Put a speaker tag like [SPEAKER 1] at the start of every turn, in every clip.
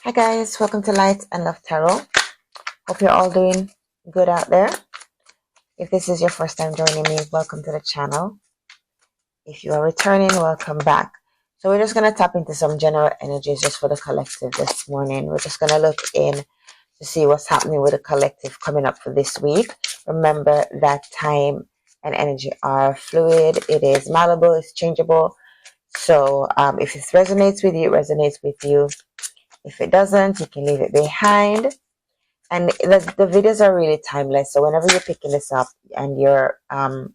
[SPEAKER 1] Hi guys, welcome to Light and Love Tarot. Hope you're all doing good out there. If this is your first time joining me, welcome to the channel. If you are returning, welcome back. So we're just going to tap into some general energies just for the collective this morning. We're just going to look in to see what's happening with the collective coming up for this week. Remember that time and energy are fluid. It is malleable, it's changeable. So if it resonates with you, it resonates with you. If it doesn't, you can leave it behind. And the videos are really timeless. So whenever you're picking this up and you're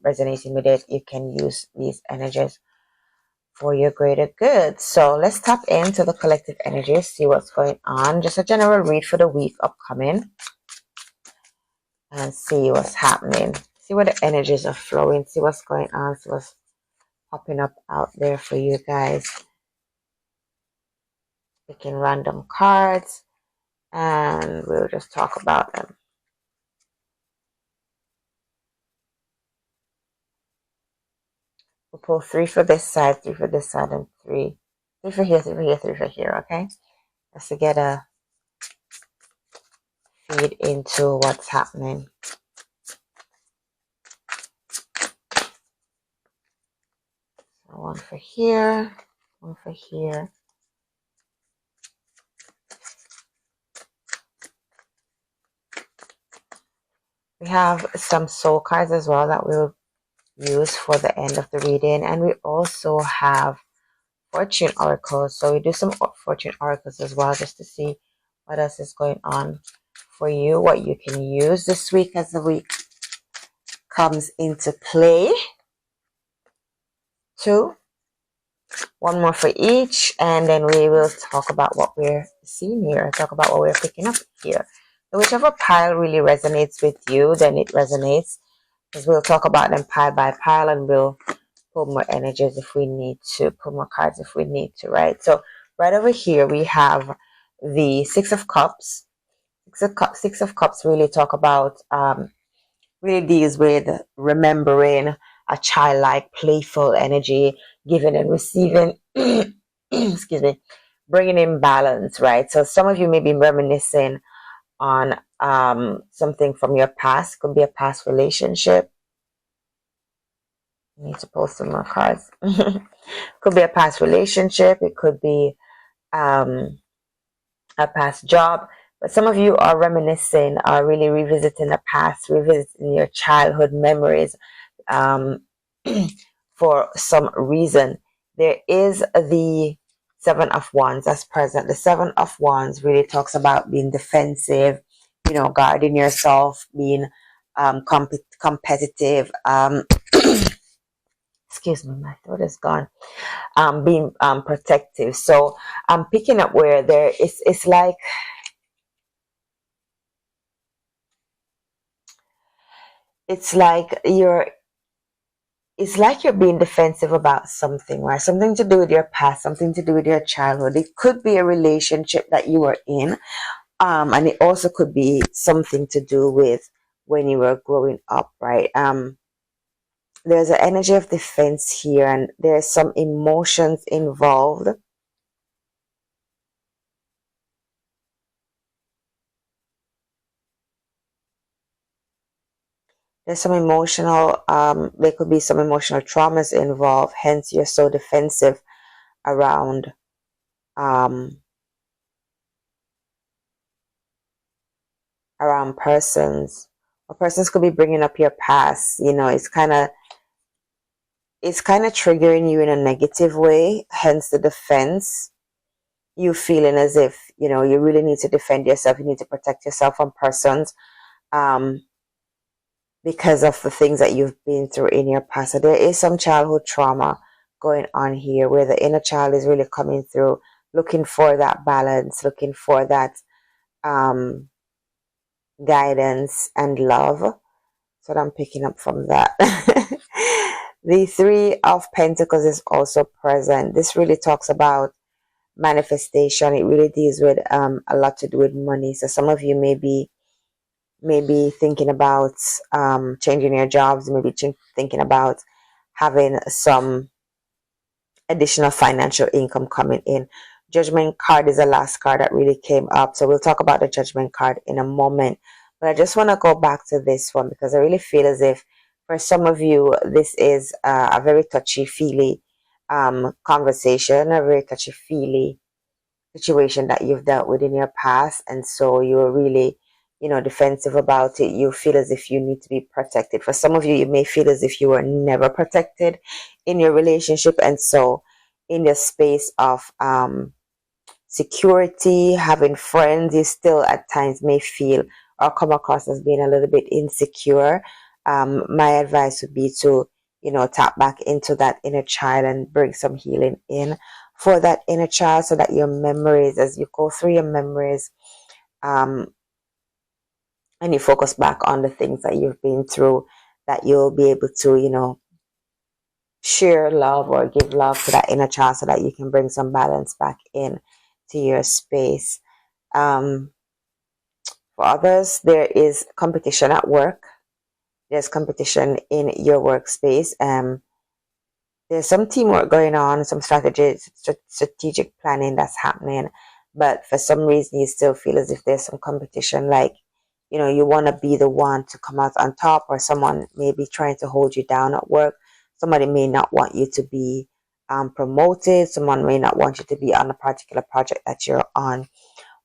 [SPEAKER 1] resonating with it, you can use these energies for your greater good. So let's tap into the collective energies, see what's going on. Just a general read for the week upcoming. And see what's happening. See where the energies are flowing. See what's going on. See what's popping up out there for you guys. Picking random cards. And we'll just talk about them. We'll pull 3 for this side, 3 for this side, and 3 for here, 3 for here, 3 for here, okay? Just to get a feed into what's happening. So 1 for here, 1 for here. We have some soul cards as well that we'll use for the end of the reading. And we also have fortune oracles. So we do some fortune oracles as well just to see what else is going on for you, what you can use this week as the week comes into play. 2. 1 more for each, and then we will talk about what we're seeing here, talk about what we're picking up here. So whichever pile really resonates with you, then it resonates, because we'll talk about them pile by pile, and we'll pull more energies if we need to, pull more cards if we need to, right? So right over here we have the 6 of Cups. 6 of Cups really talk about, really deals with remembering a childlike, playful energy, giving and receiving, excuse me, bringing in balance, right? So some of you may be reminiscing on something from your past. Could be a past relationship. I need to pull some more cards. Could be a past relationship. It could be a past job. But some of you are reminiscing, are really revisiting the past, revisiting your childhood memories for some reason. There is the 7 of Wands that's present. The 7 of Wands really talks about being defensive, guarding yourself, being competitive. Excuse me, my throat is gone. Being protective. So I'm picking up where it's like you're being defensive about something, right? Something to do with your past, something to do with your childhood. It could be a relationship that you were in, and it also could be something to do with when you were growing up, right? There's an energy of defense here, and there's some emotions involved. There's some emotional, there could be some emotional traumas involved, hence you're so defensive around persons, or persons could be bringing up your past. It's kind of triggering you in a negative way, hence the defense. You feeling as if you really need to defend yourself, you need to protect yourself from persons because of the things that you've been through in your past. So there is some childhood trauma going on here, where the inner child is really coming through, looking for that balance, looking for that guidance and love. That's what I'm picking up from that. The 3 of Pentacles is also present. This really talks about manifestation. It really deals with a lot to do with money. So some of you may be thinking about changing your jobs, maybe thinking about having some additional financial income coming in. Judgment card is the last card that really came up. So we'll talk about the Judgment card in a moment. But I just want to go back to this one because I really feel as if for some of you, this is a very touchy-feely conversation, a very touchy-feely situation that you've dealt with in your past. And so you're really, defensive about it. You feel as if you need to be protected. For some of you, you may feel as if you were never protected in your relationship. And so in the space of security, having friends, you still at times may feel or come across as being a little bit insecure. My advice would be to, tap back into that inner child and bring some healing in for that inner child so that your memories, as you go through your memories, and you focus back on the things that you've been through, that you'll be able to, share love or give love to that inner child so that you can bring some balance back in to your space. For others, there is competition at work. There's competition in your workspace. There's some teamwork going on, some strategic planning that's happening, but for some reason you still feel as if there's some competition, like, you want to be the one to come out on top, or someone may be trying to hold you down at work. Somebody may not want you to be promoted. Someone may not want you to be on a particular project that you're on.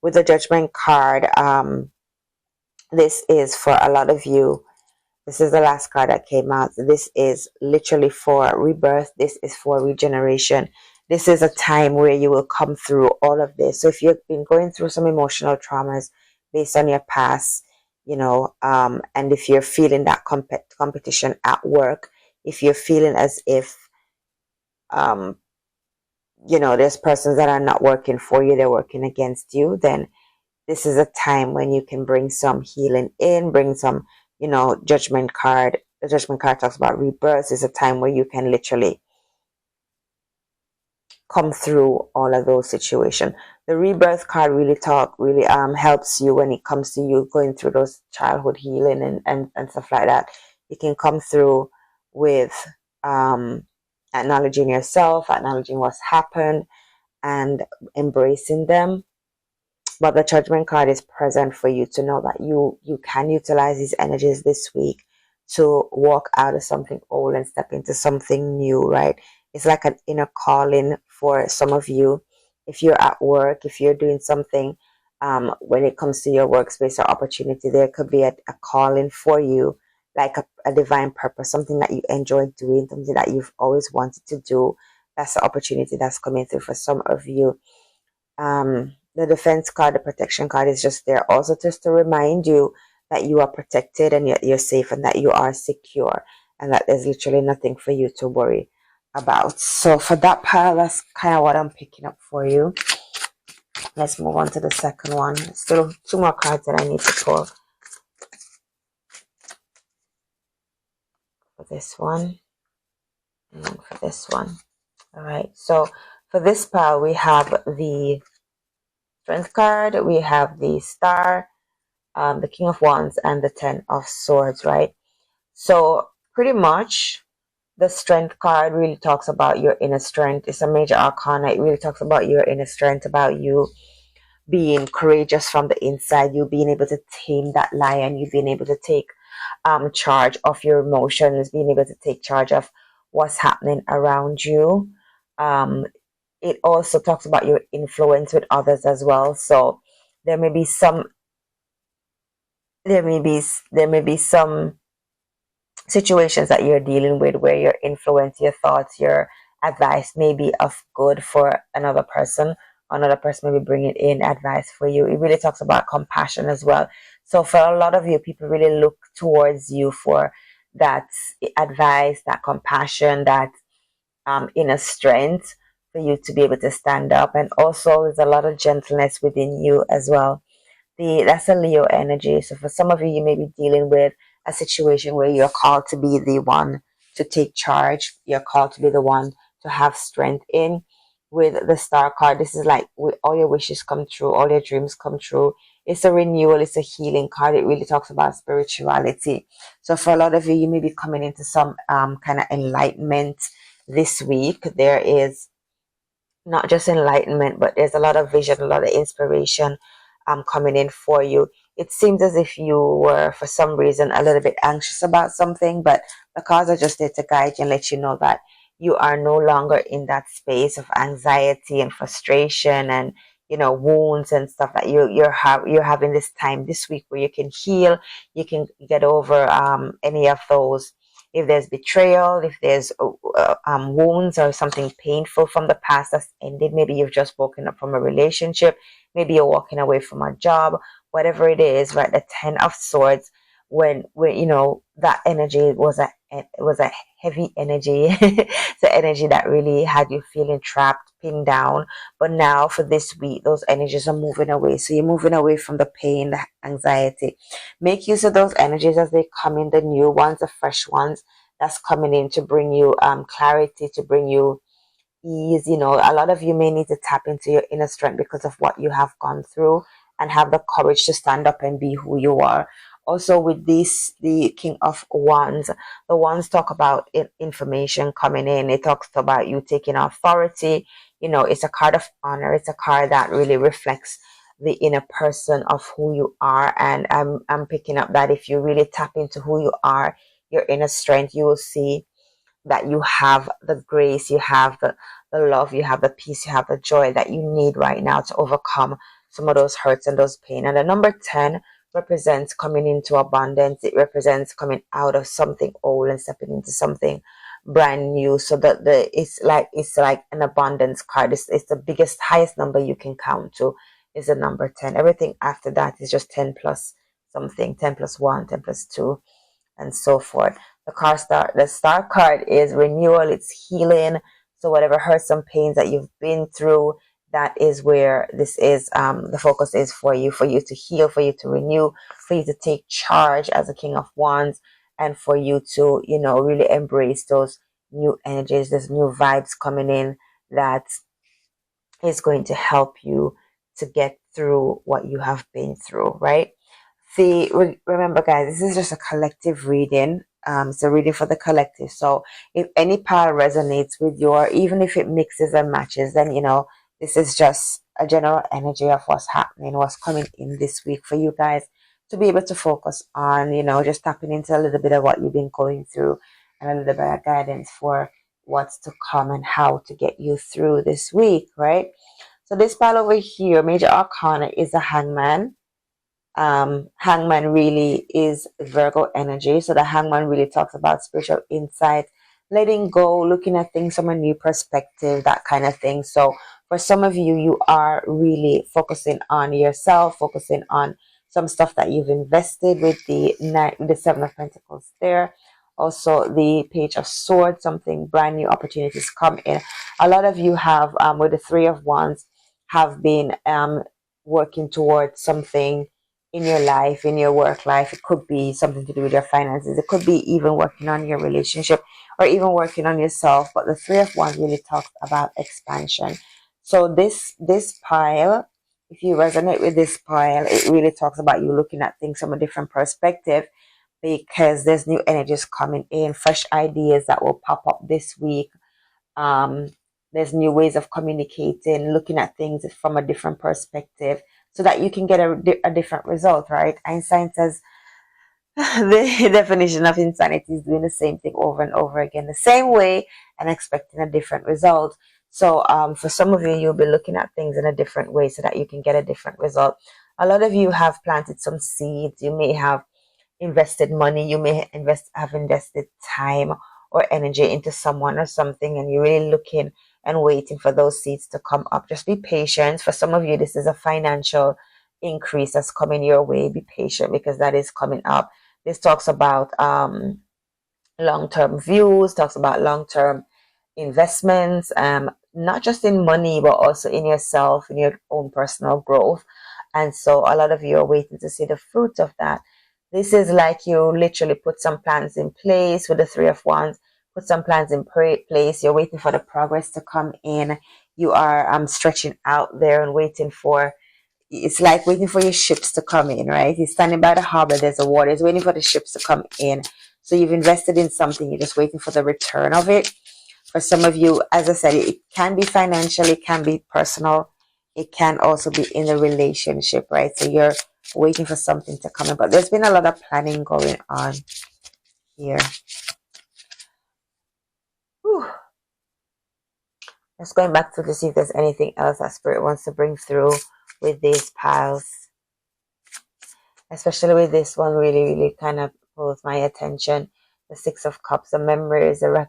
[SPEAKER 1] With the Judgment card, this is for a lot of you. This is the last card that came out. This is literally for rebirth. This is for regeneration. This is a time where you will come through all of this. So if you've been going through some emotional traumas based on your past, and if you're feeling that competition at work, if you're feeling as if, there's persons that are not working for you, they're working against you, then this is a time when you can bring some healing in, bring some, Judgment card. The Judgment card talks about rebirth. Is a time where you can literally come through all of those situations. The Rebirth card really helps you when it comes to you going through those childhood healing and stuff like that. You can come through with acknowledging yourself, acknowledging what's happened, and embracing them. But the Judgment card is present for you to know that you can utilize these energies this week to walk out of something old and step into something new, right? It's like an inner calling for some of you. If you're at work, if you're doing something, when it comes to your workspace or opportunity, there could be a calling for you, like a divine purpose, something that you enjoy doing, something that you've always wanted to do. That's the opportunity that's coming through for some of you. The Defense card, the Protection card, is just there also just to remind you that you are protected and you're safe and that you are secure and that there's literally nothing for you to worry about. So for that pile, that's kind of what I'm picking up for you. Let's move on to the second one. Still 2 more cards that I need to pull for this one and for this one. All right, so for this pile, we have the Strength card, we have the Star, the King of Wands, and the 10 of Swords, right? So pretty much the Strength card really talks about your inner strength. It's a major arcana. It really talks about your inner strength, about you being courageous from the inside, you being able to tame that lion, you being able to take charge of your emotions, being able to take charge of what's happening around you. It also talks about your influence with others as well. So there may be some situations that you're dealing with where your influence, your thoughts, your advice may be of good for another person. Another person may be bringing in advice for you. It really talks about compassion as well. So for a lot of you, people really look towards you for that advice, that compassion, that inner strength for you to be able to stand up. And also there's a lot of gentleness within you as well. That's a Leo energy. So for some of you, you may be dealing with a situation where you're called to be the one to take charge. You're called to be the one to have strength in. With the Star card, this is like all your wishes come true, all your dreams come true. It's a renewal, it's a healing card. It really talks about spirituality. So for a lot of you, you may be coming into some kind of enlightenment this week. There is not just enlightenment, but there's a lot of vision, a lot of inspiration coming in for you. It seems as if you were, for some reason, a little bit anxious about something, but the cards are just there to guide you and let you know that you are no longer in that space of anxiety and frustration and wounds and stuff, that you're having this time this week where you can heal, you can get over any of those. If there's betrayal, if there's wounds or something painful from the past that's ended, maybe you've just broken up from a relationship, maybe you're walking away from a job, whatever it is, right? The 10 of Swords, when that energy was a heavy energy. It's an energy that really had you feeling trapped, pinned down. But now for this week, those energies are moving away. So you're moving away from the pain, the anxiety. Make use of those energies as they come in, the new ones, the fresh ones that's coming in to bring you clarity, to bring you ease. A lot of you may need to tap into your inner strength because of what you have gone through, and have the courage to stand up and be who you are. Also, with this, the King of Wands, the Wands talk about information coming in. It talks about you taking authority. It's a card of honor. It's a card that really reflects the inner person of who you are. And I'm picking up that if you really tap into who you are, your inner strength, you will see that you have the grace, you have the love, you have the peace, you have the joy that you need right now to overcome some of those hurts and those pain. And the number 10 represents coming into abundance. It represents coming out of something old and stepping into something brand new. So that it's like an abundance card. It's the biggest, highest number you can count to is the number 10. Everything after that is just 10 plus something, 10 plus 1, 10 plus 2, and so forth. The star card is renewal, it's healing. So whatever hurts and pains that you've been through, that is where this is, the focus is for you to heal, for you to renew, for you to take charge as a King of Wands, and for you to, really embrace those new energies, those new vibes coming in that is going to help you to get through what you have been through, right? Remember, guys, this is just a collective reading. It's a reading for the collective. So if any part resonates with your, even if it mixes and matches, then this is just a general energy of what's happening, what's coming in this week for you guys to be able to focus on, just tapping into a little bit of what you've been going through, and a little bit of guidance for what's to come and how to get you through this week, right? So this pile over here, Major Arcana, is a Hangman. Hangman really is Virgo energy. So the Hangman really talks about spiritual insight, letting go, looking at things from a new perspective, that kind of thing. So for some of you, you are really focusing on yourself, focusing on some stuff that you've invested with the Seven of Pentacles there. Also the Page of Swords, something brand new, opportunities come in. A lot of you have, with the Three of Wands, have been working towards something in your life, in your work life. It could be something to do with your finances. It could be even working on your relationship or even working on yourself. But the Three of Wands really talks about expansion. So this pile, if you resonate with this pile, it really talks about you looking at things from a different perspective, because there's new energies coming in, fresh ideas that will pop up this week. There's new ways of communicating, looking at things from a different perspective, so that you can get a different result, right? Einstein says the definition of insanity is doing the same thing over and over again, the same way, and expecting a different result. So for some of you, you'll be looking at things in a different way so that you can get a different result. A lot of you have planted some seeds. You may have invested money. You may have invested time or energy into someone or something, and you're really looking and waiting for those seeds to come up. Just be patient. For some of you, this is a financial increase that's coming your way. Be patient, because that is coming up. This talks about long-term views, talks about long-term investments, not just in money, but also in yourself, in your own personal growth. And so a lot of you are waiting to see the fruit of that. This is like you literally put some plans in place with the Three of Wands. Put some plans in place. You're waiting for the progress to come in. You are stretching out there and waiting for, it's like waiting for your ships to come in, right? You're standing by the harbor, there's a water, it's waiting for the ships to come in. So you've invested in something, you're just waiting for the return of it. For some of you, as I said, it can be financial, it can be personal, it can also be in a relationship, right? So you're waiting for something to come in, but there's been a lot of planning going on here. Whew. Just going back to see if there's anything else that Spirit wants to bring through with these piles. Especially with this one, really kind of pulls my attention. The Six of Cups, the memories, the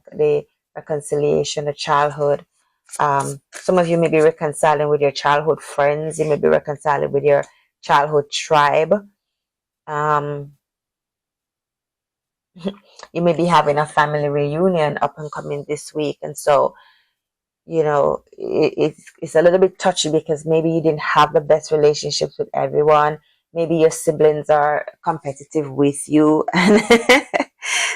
[SPEAKER 1] reconciliation, the childhood. Some of you may be reconciling with your childhood friends. You may be reconciling with your childhood tribe. You may be having a family reunion up and coming this week. And so, you know, it's a little bit touchy because maybe you didn't have the best relationships with everyone. Maybe your siblings are competitive with you. And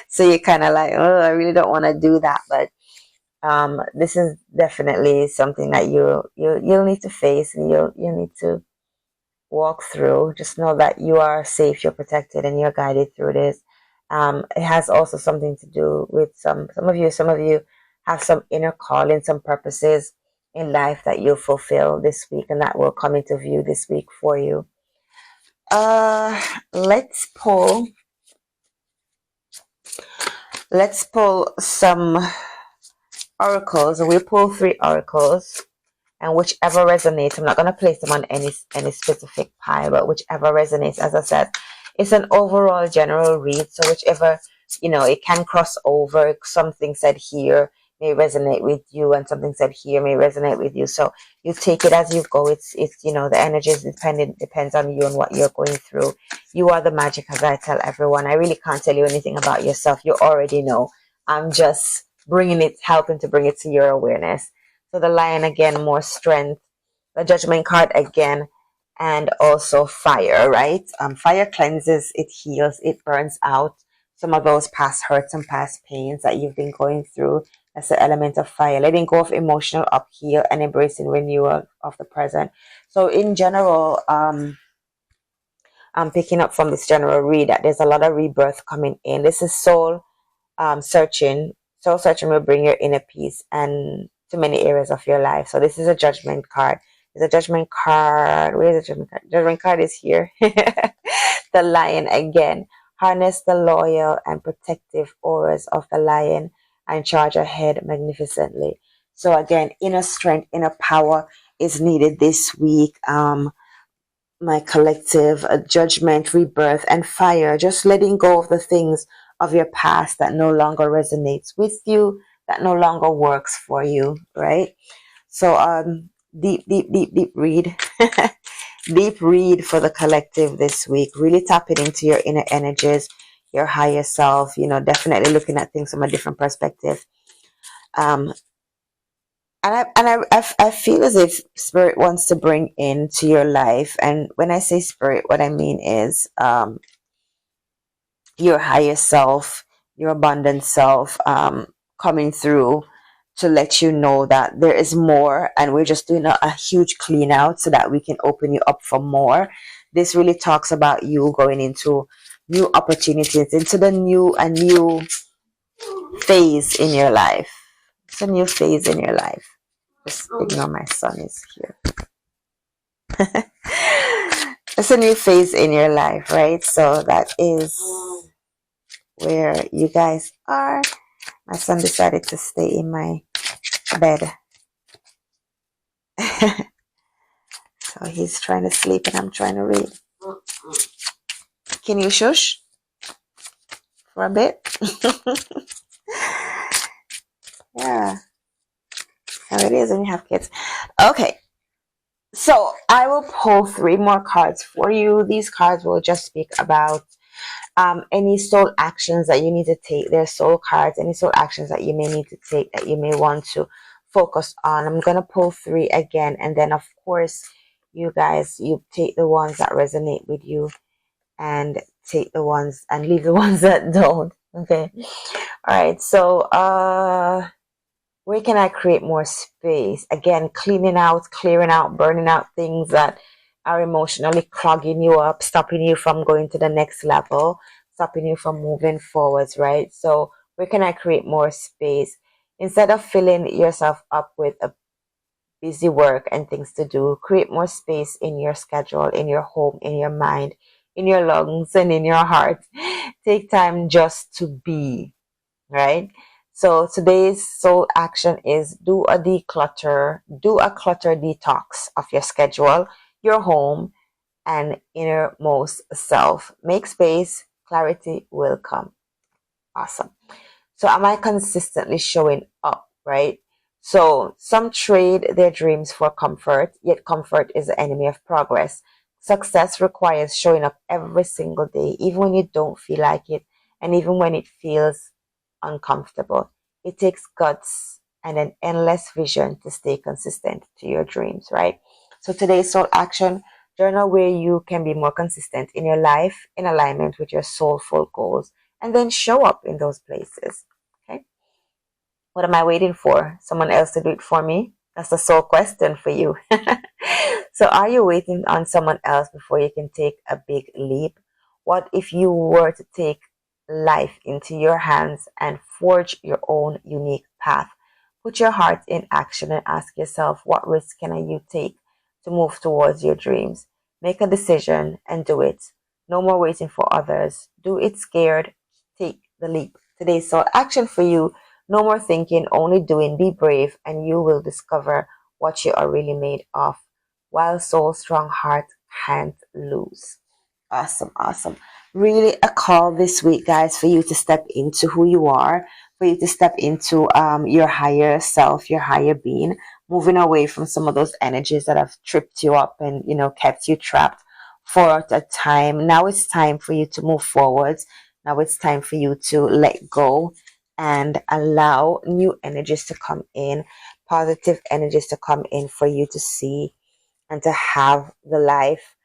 [SPEAKER 1] so you're kind of like, oh, I really don't want to do that. But this is definitely something that you'll need to face, and you'll need to walk through. Just know that you are safe, you're protected, and you're guided through this. It has also something to do with some of you have some inner calling, some purposes in life that you'll fulfill this week, and that will come into view this week for you. Let's pull some oracles. We'll pull 3 oracles, and whichever resonates, I'm not going to place them on any specific pile, but whichever resonates, as I said, it's an overall general read. So whichever, it can cross over. Something said here may resonate with you, and something said here may resonate with you. So you take it as you go. It's the energy is depends on you and what you're going through. You are the magic, as I tell everyone. I really can't tell you anything about yourself. You already know. I'm just helping to bring it to your awareness. So the Lion again, more strength. The Judgment card again, and also fire, right? Fire cleanses, it heals, it burns out some of those past hurts and past pains that you've been going through. That's the element of fire. Letting go of emotional upheaval and embracing renewal of the present. So in general, I'm picking up from this general read that there's a lot of rebirth coming in. This is soul searching. Soul searching will bring your inner peace and to many areas of your life. So this is a Judgment card. There's a Judgment card. Where is the Judgment card? Judgment card is here. The Lion again. Harness the loyal and protective auras of the Lion and charge ahead magnificently. So again, inner strength, inner power is needed this week. My collective, judgment, rebirth, and fire. Just letting go of the things of your past that no longer resonates with you, that no longer works for you, right? So deep read. Deep read for the collective this week. Really tapping into your inner energies, your higher self, definitely looking at things from a different perspective. And I feel as if Spirit wants to bring into your life, and when I say Spirit, what I mean is your higher self, your abundant self, coming through to let you know that there is more, and we're just doing a huge clean out so that we can open you up for more. This really talks about you going into new opportunities, into the new phase in your life. It's a new phase in your life. Just ignore my son is here. It's a new phase in your life, right? So that is where you guys are. My son decided to stay in my bed. So he's trying to sleep and I'm trying to read. Can you shush for a bit? Yeah. How it is when you have kids. Okay. So I will pull 3 more cards for you. These cards will just speak about any soul actions that you need to take. They're soul cards. Any soul actions that you may need to take, that you may want to focus on. I'm going to pull 3 again. And then, of course, you guys, you take the ones that resonate with you and take the ones and leave the ones that don't. Okay. All right. So, where can I create more space? Again, clearing out, burning out things that are emotionally clogging you up, stopping you from going to the next level, stopping you from moving forwards, right? So where can I create more space? Instead of filling yourself up with a busy work and things to do, create more space in your schedule, in your home, in your mind, in your lungs, and in your heart. Take time just to be, right? So today's soul action is do a clutter detox of your schedule, your home, and innermost self. Make space, clarity will come. Awesome. So am I consistently showing up, right? So some trade their dreams for comfort, yet comfort is the enemy of progress. Success requires showing up every single day, even when you don't feel like it, and even when it feels uncomfortable. It takes guts and an endless vision to stay consistent to your dreams, right? So today's soul action journal where you can be more consistent in your life in alignment with your soulful goals, and then show up in those places. Okay. What am I waiting for? Someone else to do it for me? That's the sole question for you. So, are you waiting on someone else before you can take a big leap? What if you were to take life into your hands and forge your own unique path? Put your heart in action and ask yourself, what risk can you take to move towards your dreams? Make a decision and do it. No more waiting for others. Do it scared. Take the leap. Today's so action for you. No more thinking, only doing. Be brave, and you will discover what you are really made of. While soul strong heart can't lose. Awesome, awesome. Really a call this week, guys, for you to step into who you are, for you to step into your higher self, your higher being, moving away from some of those energies that have tripped you up and kept you trapped for a time. Now it's time for you to move forwards. Now it's time for you to let go and allow new energies to come in, positive energies to come in for you to see and to have the life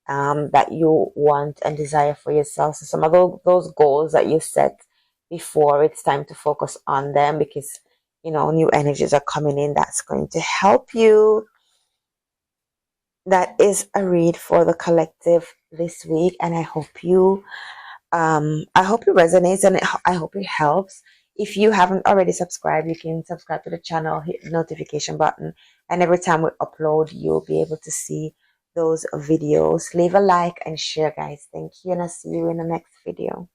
[SPEAKER 1] that you want and desire for yourself. So some of those goals that you set before, it's time to focus on them because new energies are coming in that's going to help you. That is a read for the collective this week, and I hope you resonates, and I hope it helps. If you haven't already subscribed, you can subscribe to the channel, hit the notification button, and every time we upload, you'll be able to see those videos. Leave a like and share, guys. Thank you, and I'll see you in the next video.